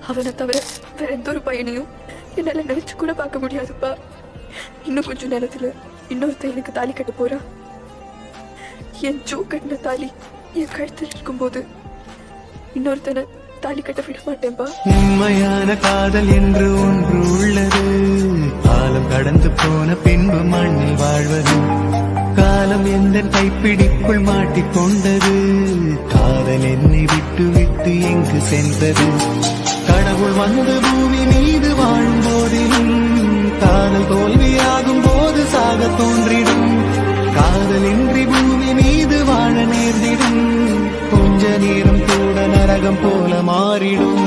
அவனை தவிர வேற எந்த ஒரு பையனையும் என்னால நினைச்சு கூட பார்க்க முடியாதுப்பா. இன்னும் கொஞ்சம் நேரத்துல இன்னொருத்த எனக்கு தாலி கட்ட போறான். என் ஜோ கட்டின தாலி என் கழுத்தில் இருக்கும்போது இன்னொருத்தனை தாலி கட்ட விட மாட்டேன்பா. உண்மையான காதல் என்று ஒன்று உள்ளது. காலம் கடந்து போன பின்பு மண்ணில் வாழ்வது. காலம் எந்த கைப்பிடிக்குள் மாட்டிக்கொண்டது. காதல் என்னை விட்டு விட்டு எங்கு சென்றது. கடவுள் வந்து பூமி மீது வாழும் போதிலும் காதல் தோல்வியாகும் போது சாக தோன்றிடும். காதல் இன்றி பூமி மீது வாழ நேர்ந்திடும். கொஞ்ச நேரம் கூட நரகம் போல மாறிடும்.